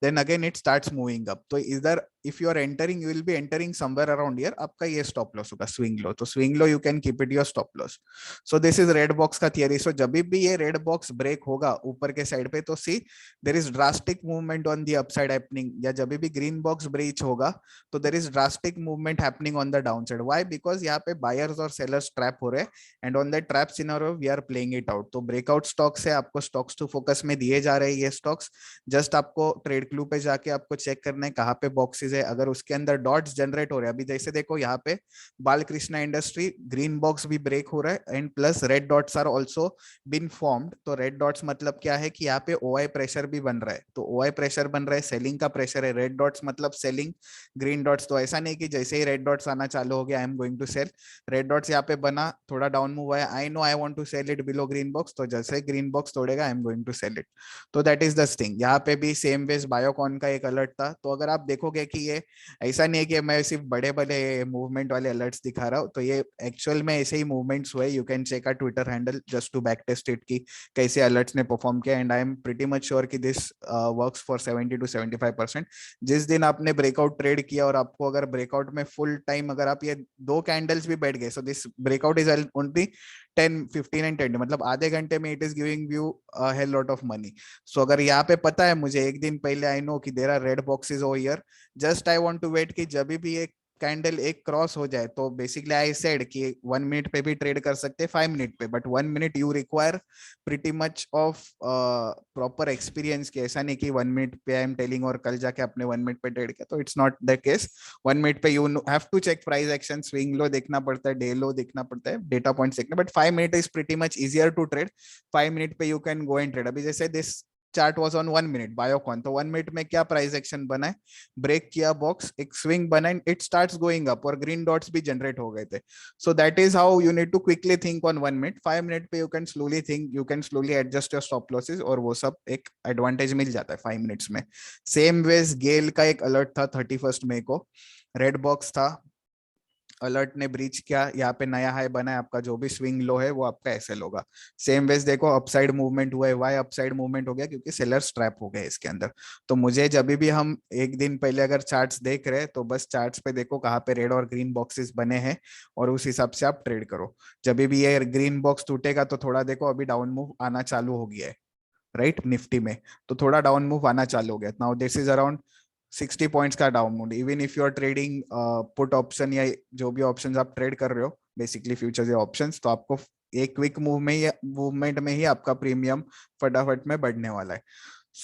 then again it starts moving up. तो इधर if you are entering, you will be entering somewhere around here. आपका ये stop loss होगा swing low. तो swing low you can keep it your stop loss. So this is red box का theory. So जब भी ये red box break होगा ऊपर के side पे, तो see there is drastic movement on the upside happening. या जब भी green box breach होगा तो there is drastic movement happening on the downside. Why? Because यहाँ पे buyers और sellers trap हो रहे हैं and on that trap scenario we are playing it out. तो breakout stocks है, आपको stocks to focus में दिए जा रहे हैं ये stocks. Just आपको ट्रेड क्लू पे जाके आपको चेक करना है कहाँ पे बॉक्सेस है. अगर उसके अंदर डॉट्स जनरेट हो रहे हैं, अभी जैसे देखो यहाँ पे बालकृष्णा इंडस्ट्री ग्रीन बॉक्स भी ब्रेक हो रहा है and plus red dots are also been formed. तो रेड डॉट्स मतलब क्या है कि यहाँ पे ओआई प्रेशर भी बन रहा है. तो ओआई प्रेशर बन रहा है, सेलिंग का प्रेशर है. रेड डॉट्स मतलब सेलिंग, ग्रीन डॉट्स तो ऐसा नहीं कि जैसे ही रेड डॉट्स आना चालू हो गया I am going to sell. Red dots यहाँ पे बना, थोड़ा डाउन मूव आया, I know I want to sell it below green box, तो जैसे ग्रीन बॉक्स तोड़ेगा I am going to sell it. तो दैट इज द थिंग. यहाँ पे भी सेम वेज बायोकॉन का एक अलर्ट था. तो अगर आप देखोगे कि ये ऐसा नहीं है कि मैं सिर्फ बड़े बड़े मूवमेंट वाले अलर्ट्स दिखा रहा हूँ, तो ये एक्चुअल में ऐसे ही मूवमेंट्स हुए. You can check our Twitter handle just to back test it कि कैसे अलर्ट्स ने परफॉर्म किया. And I am pretty much sure कि दिस वर्क्स फॉर 70 to 75%. जिस दिन आपने ब्रेकआउट ट्रेड किया और आपको अगर ब्रेकआउट में फुल टाइम अगर आप ये 2 कैंडल्स भी बैठ गए, so this breakout is only 10, 15 and 20, मतलब आधे घंटे में it is giving you hell lot of money. So अगर यहाँ पे पता है मुझे एक दिन पहले, आई नो कि there are red boxes over here, just I want to wait कि जब भी एक कैंडल एक क्रॉस हो जाए, तो बेसिकली आई सेड कि 1 मिनट पे भी ट्रेड कर सकते हैं, 5 मिनट पे, but 1 minute you require pretty much of proper experience. कि ऐसा नहीं कि 1 मिनट पे आई एम टेलिंग और कल जाके अपने 1 मिनट पे ट्रेड किया, तो it's not the case. 1 minute पे you have to check price action, swing low देखना पड़ता है, डे लो देखना पड़ता है, डेटा पॉइंट्स देखना, but 5 minute is pretty much easier to trade. 5 minute पे you can go and trade. अभी जैसे this chart was on 1 minute Biocon, तो 1 मिनट में क्या प्राइस एक्शन बना है, ब्रेक किया बॉक्स, एक स्विंग बना, इट स्टार्ट्स गोइंग अप और ग्रीन डॉट्स भी जनरेट हो गए थे. So that is how you need to quickly think on 1 minute. 5 minute पे you can slowly think, you can slowly adjust your stop losses, और वो सब एक एडवांटेज मिल जाता है 5 मिनट्स में. सेम वेज गेल का एक अलर्ट था 31 मई को, रेड बॉक्स था, अलर्ट ने ब्रीच किया, यहाँ पे नया हाई बना है, आपका जो भी स्विंग लो है वो आपका एसएल होगा. सेम वेज देखो अपसाइड मूवमेंट हुआ है. वाई अपसाइड मूवमेंट हो गया, क्योंकि सेलर्स ट्रैप हो गए इसके अंदर. तो मुझे जब भी हम एक दिन पहले अगर चार्ट्स देख रहे हैं, तो बस चार्ट्स पे देखो कहाँ पे रेड और ग्रीन बॉक्सेस बने हैं, और उस हिसाब से आप ट्रेड करो. जब भी ये ग्रीन बॉक्स टूटेगा तो थोड़ा देखो अभी डाउन मूव आना चालू हो गया है, राइट, निफ्टी में, तो थोड़ा डाउन मूव आना चालू हो गया. Now this is around 60 points का down move. Even if you are trading put option या जो भी ऑप्शंस आप ट्रेड कर रहे हो, बेसिकली फ्यूचर्स या ऑप्शंस, तो आपको एक क्विक मूवमेंट में ही आपका प्रीमियम फटाफट में बढ़ने वाला है.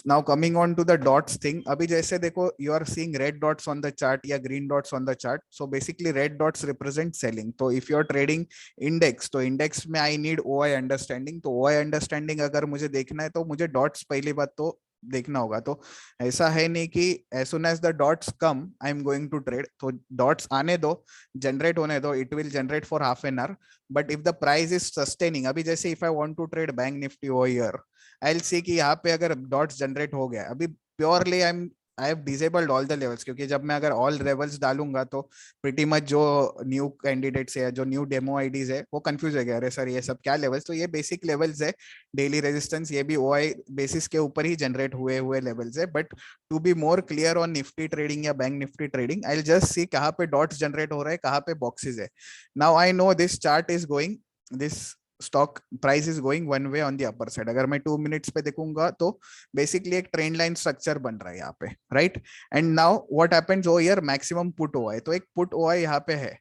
Now coming on to the dots thing, अभी जैसे देखो you are seeing red dots on the chart या green dots on the chart. So basically red dots represent selling. तो if you are trading index, तो index में I need OI understanding. तो OI understanding अगर मुझे देखना है, तो मुझे डॉट्स पहली बात तो देखना होगा. तो ऐसा है नहीं कि as soon as the dots come I am going to trade. तो डॉट्स आने दो, जनरेट होने दो, it will generate for half an hour. But if the price is sustaining, अभी जैसे if I want to trade bank Nifty over here, I will see कि यहाँ पे अगर डॉट्स जनरेट हो गया, अभी purely I have disabled all the levels, क्योंकि जब मैं अगर ऑल लेवल्स डालूंगा तो प्रीटी मच जो न्यू कैंडिडेट्स है, जो न्यू डेमो आईडीज है, वो कंफ्यूज हो गया, अरे सर ये सब क्या लेवल्स. तो ये बेसिक लेवल्स है, डेली रेजिस्टेंस, ये भी ओआई बेसिस के ऊपर ही जनरेट हुए हुए लेवल्स है. But to be more clear on Nifty trading या Bank Nifty trading, I will just see कहाँ पे डॉट्स जनरेट हो रहे हैं, कहाँ पे बॉक्सेस है. Now I know this chart is going, this stock price is going one way on the upper side. अगर मैं 2 मिनट्स पे देखूंगा तो बेसिकली एक ट्रेंड लाइन स्ट्रक्चर बन रहा है यहाँ पे, right. And now what happens over here, maximum put OI, तो एक पुट ओआई यहाँ पे है.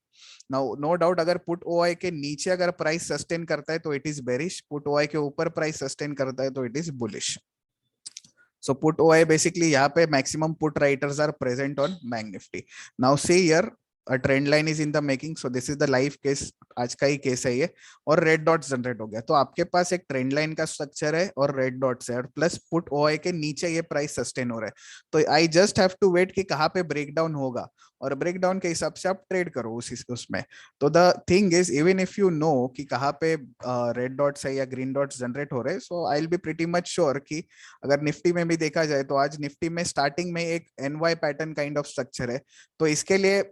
नाउ नो डाउट अगर पुट ओआई के नीचे अगर प्राइस सस्टेन करता है तो it is bearish, put OI के ऊपर प्राइस सस्टेन करता है तो it is bullish. So put OI basically यहाँ पे maximum put writers are present on Bank Nifty. Now see here a trend line is in the making. So this is the live case, आज का ही case है ये, और red dots generate हो गया. तो आपके पास एक ट्रेंड लाइन का स्ट्रक्चर है और रेड डॉट्स है, और प्लस पुट ओआई के नीचे ये प्राइस सस्टेन हो रहा है. तो I just have to wait कि कहाँ पे ब्रेक डाउन होगा, और ब्रेक डाउन के हिसाब से आप ट्रेड करो उसमें. तो the thing is, even if you know कि कहाँ पे रेड डॉट्स है या ग्रीन डॉट्स जनरेट हो रहे हैं, so I will be pretty much sure कि अगर निफ्टी में भी देखा जाए तो आज निफ्टी में स्टार्टिंग में एक NY pattern kind of structure है. तो इसके लिए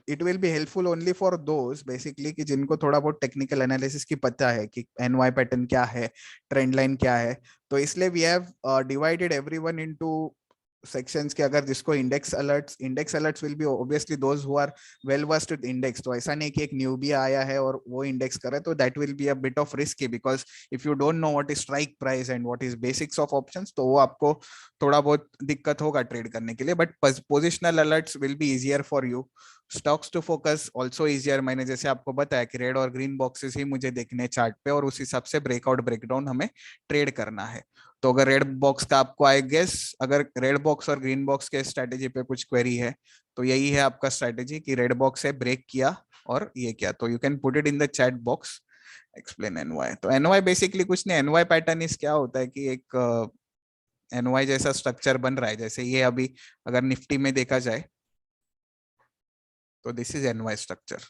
it will be helpful only for those basically कि जिनको थोड़ा बहुत टेक्निकल एनालिसिस की पता है कि एनवाई पैटर्न क्या है, ट्रेंड लाइन क्या है. तो इसलिए we have divided everyone into sections के. अगर जिसको index alerts will be obviously those who are well versed with index. तो ऐसा नहीं कि एक न्यूबी आया है और वो इंडेक्स करे, तो that will be a bit of risky, because if you don't know what is strike price and what is basics of options, तो वो आपको थोड़ा बहुत दिक्कत होगा ट्रेड करने के लिए. But positional alerts will be easier for you. Stocks to focus also easier. मैंने जैसे आपको बताया कि रेड और ग्रीन बॉक्सेस ही मुझे देखने चार्ट पे, और उस हिसाब से ब्रेकआउट ब्रेकडाउन हमें ट्रेड करना है. तो अगर रेड बॉक्स का आपको आई गेस, अगर रेड बॉक्स और ग्रीन बॉक्स के स्ट्रेटेजी पे कुछ क्वेरी है, तो यही है आपका स्ट्रेटेजी कि रेड बॉक्स है, ब्रेक किया और ये किया. तो you can put it in the chat box, explain NY. तो एनवाई बेसिकली कुछ नहीं, एनवाई पैटर्न इस क्या होता है कि एक एनवाई जैसा स्ट्रक्चर बन रहा है. जैसे ये अभी अगर निफ्टी में देखा जाए तो दिस इज एनवाई स्ट्रक्चर.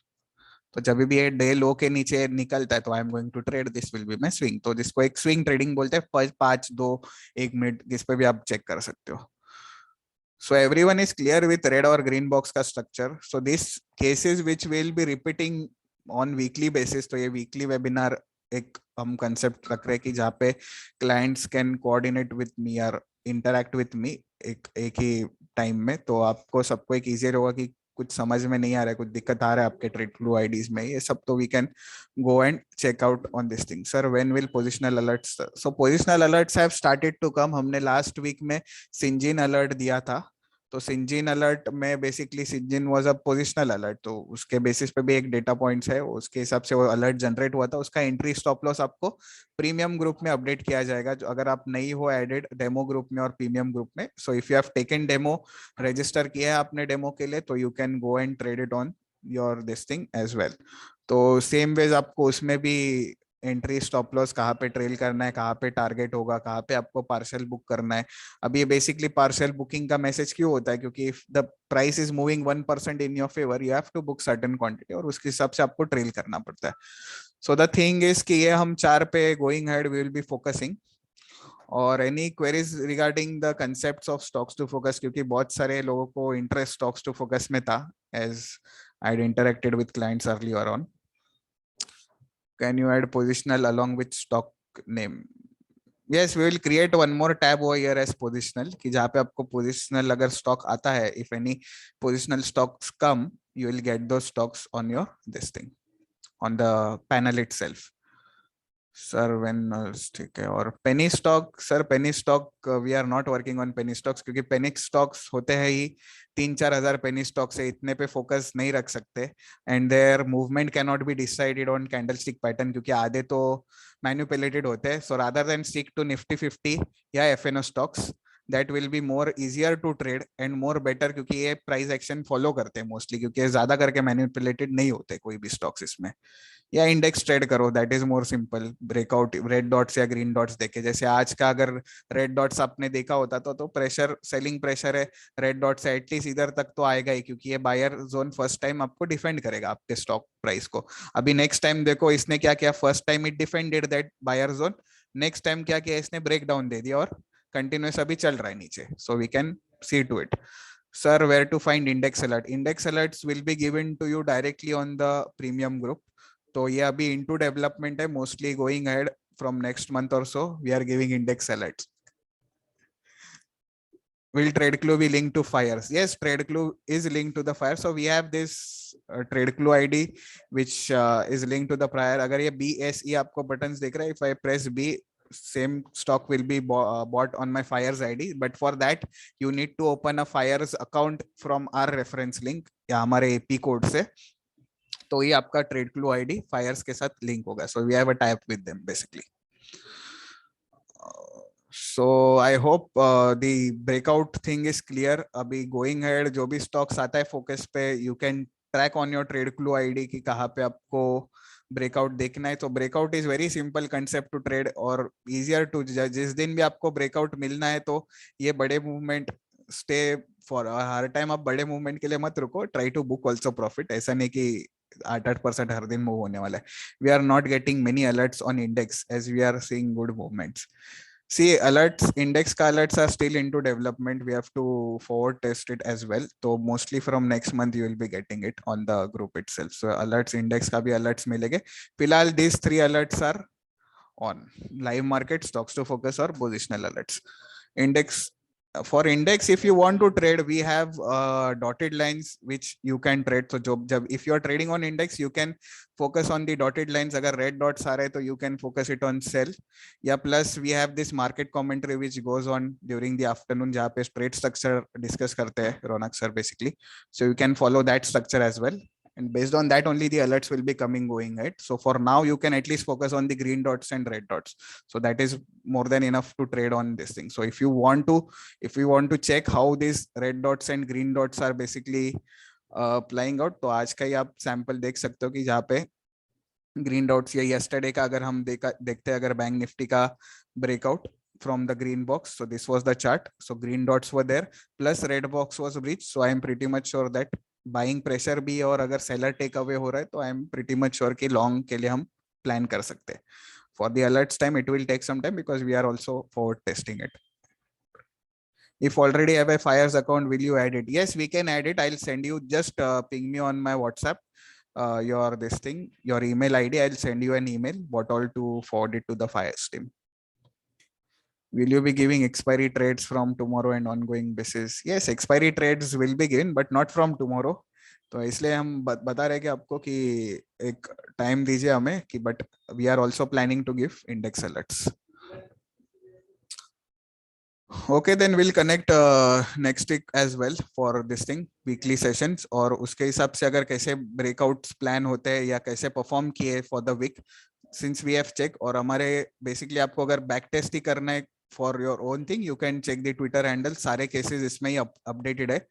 तो जब भी ये डे लो के नीचे निकलता है तो I am going to trade, this will be my swing. तो जिसको एक स्विंग ट्रेडिंग बोलते हैं, 5, 2, 1 मिनट, जिस पे भी आप चेक कर सकते हो. So everyone is clear with red or green box का structure. So these cases which will be repeating on weekly basis, तो ये weekly webinar एक हम concept रख रहे हैं कि जहाँ पे clients can coordinate with me or interact with me एक ही टाइम में, तो आपको सबको एक easier होगा कि कुछ समझ में नहीं आ रहा है, कुछ दिक्कत आ रहा है आपके ट्रेड फ्लो आईडीज में, ये सब तो we can go and check out on this thing. Sir when will positional alerts? So positional alerts have started to come. हमने लास्ट वीक में सिंजिन अलर्ट दिया था, तो सिंजिन अलर्ट में basically Syngene was a positional alert, तो उसके बेसिस पे भी एक डेटा पॉइंट्स है, उसके हिसाब से वो अलर्ट जनरेट हुआ था. उसका एंट्री स्टॉप लॉस आपको प्रीमियम ग्रुप में अपडेट किया जाएगा, जो अगर आप नहीं हो एडेड डेमो ग्रुप में और प्रीमियम ग्रुप में. So if you have taken demo, register किया है आपने डेमो के लिए, तो you can go and trade it on your this thing as well. तो सेम वेज आपको उसमें भी एंट्री स्टॉप लॉस कहाँ पे ट्रेल करना है, कहाँ पे टारगेट होगा, कहाँ पे आपको पार्शियल बुक करना है. अब ये बेसिकली पार्शियल बुकिंग का मैसेज क्यों होता है, क्योंकि if the price is moving 1% in your favour, you have to book certain quantity, और उसके हिसाब से आपको ट्रेल करना पड़ता है. सो द थिंग इज कि ये हम 4 पे going ahead we will be focusing. और any queries regarding the concepts of stocks to focus, क्योंकि बहुत सारे लोगों को इंटरेस्ट स्टॉक्स टू फोकस में था, as I interacted with clients earlier on. Can you add positional along with stock name? Yes, we will create one more tab over here as positional, कि जहाँ पे आपको positional अगर stock आता है, if any positional stocks come, you will get those stocks on your this thing, on the panel itself. Sir when ठीक है. और penny stock, sir penny stock we are not working on penny stocks, क्योंकि penny stocks होते हैं ही 3-4 हजार penny stock से, इतने पे फोकस नहीं रख सकते. And their movement can not be decided on candle stick pattern, क्योंकि आधे तो मैन्युपुलेटेड होते हैं. So rather than stick to Nifty 50 या FNO stocks, that will be more easier to trade and more better, क्योंकि ये प्राइस एक्शन फॉलो करते हैं मोस्टली, क्योंकि ज्यादा करके मैन्युपुलेटेड नहीं होते कोई भी स्टॉक्स इसमें. या इंडेक्स ट्रेड करो, that is more simple. Breakout red dots या ग्रीन डॉट्स देखे, जैसे आज का अगर रेड डॉट्स आपने देखा होता तो प्रेशर, सेलिंग प्रेशर है रेड डॉट से, एटलीस्ट इधर तक तो आएगा ही, क्योंकि ये बायर जोन फर्स्ट टाइम आपको डिफेंड करेगा आपके स्टॉक प्राइस को. अभी नेक्स्ट टाइम देखो इसने क्या किया, first time it defended that buyer zone, next time क्या किया इसने, ब्रेक डाउन दे दिया और कंटिन्यूस अभी चल रहा है नीचे. So we can see to it. Sir, where to find index alert? Index alerts will be given to you directly on the premium group. तो ये अभी into development है, mostly going ahead from next month or so we are giving index alerts. Will TradeClue be linked to Fires? Yes, TradeClue is linked to the Fire. So we have this TradeClue ID which is linked to the prior. अगर ये BSE आपको buttons दिख रहा है, if I press B, same stock will be bought on my Fires ID, but for that you need to open a Fires account from our reference link या हमारे AP code से, तो ये आपका TradeClue ID Fires के साथ link होगा. So we have a tie-up with them basically. So I hope the breakout thing is clear. अभी going ahead जो भी stocks आता है focus पे, you can track on your TradeClue ID कि कहाँ पे आपको ब्रेकआउट देखना है. तो breakout is very simple concept to trade और इजियर टू जज. जिस दिन भी आपको ब्रेकआउट मिलना है तो ये बड़े मूवमेंट स्टे फॉर, हर टाइम आप बड़े मूवमेंट के लिए मत रुको, try to book also profit. ऐसा नहीं कि 8% हर दिन मूव होने वाला है. We are not getting many alerts on index as we are seeing good movements. See, alerts, index ka alerts are still into development. We have to forward test it as well. So mostly from next month, you will be getting it on the group itself. So alerts, index ka bhi alerts milenge. Filhal these 3 alerts are on: live market, stocks to focus, or positional alerts. Index, for index, if you want to trade, we have dotted lines which you can trade. So if you are trading on index, you can focus on the dotted lines. Agar red dots are to you can focus it on sell. Yeah, plus we have this market commentary which goes on during the afternoon, jahan pe trade structure discuss karte hai Ronak sir basically. So you can follow that structure as well, and based on that only the alerts will be coming going ahead. So for now you can at least focus on the green dots and red dots. So that is more than enough to trade on this thing. So if you want to check how these red dots and green dots are basically playing out, तो आज का ही आप sample देख सकते हो कि जहाँ पे ग्रीन डॉट्स, या yesterday का अगर हम देखते हैं, अगर बैंक निफ्टी का breakout from the green box, so this was the chart. So green dots were there plus red box was breached. So I am pretty much sure that buying pressure भी, और अगर seller take away हो रहा है तो I am pretty much sure कि long के लिए हम प्लान कर सकते हैं. For the alerts time it will take some time because we are also forward testing it. If already have a Fires account, will you add it? Yes, we can add it. I'll send you, just ping me on my WhatsApp, your this thing, your email ID. I'll send you an email, what all to forward it to the Fires team. Will you be giving expiry trades from tomorrow and ongoing basis? Yes, expiry trades will be given, but not from tomorrow. तो इसलिए हम बता रहे कि आपको कि एक time दीजिए हमें कि but we are also planning to give index alerts. Okay, then we'll connect next week as well for this thing, weekly sessions. और उसके हिसाब से अगर कैसे breakouts plan होते हैं या कैसे perform किए for the week, since we have check, और हमारे basically आपको अगर back test ही करना है for your own thing, you can check the Twitter handle. सारे cases इसमें ही updated है.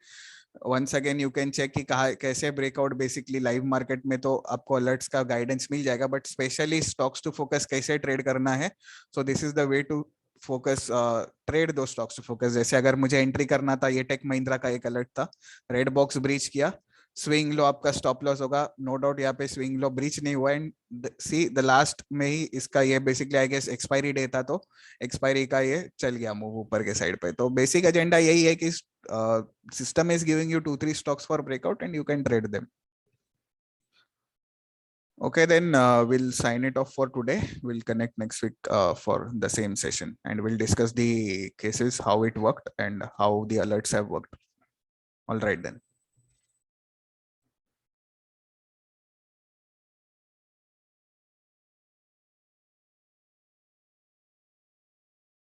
Once again you can check कि कहाँ कैसे breakout basically live market में तो आपको alerts का guidance मिल जाएगा, but specially stocks to focus कैसे trade करना है. So this is the way to focus trade दो स्टॉक्स टू फोकस. जैसे अगर मुझे एंट्री करना था, ये टेक महिंद्रा का एक अलर्ट था, रेड बॉक्स ब्रीच किया, स्विंग लो आपका स्टॉप लॉस होगा. नो डाउट यहाँ पे स्विंग लो ब्रीच नहीं हुआ. एंड सी द लास्ट में ही इसका ये basically I guess expiry day था, तो एक्सपायरी का ये चल गया मूव ऊपर के साइड पे. तो बेसिक एजेंडा यही है कि system is giving you 2-3 stocks for breakout and you can trade them. Okay, then we'll sign it off for today. We'll connect next week for the same session, and we'll discuss the cases, how it worked and how the alerts have worked. All right then.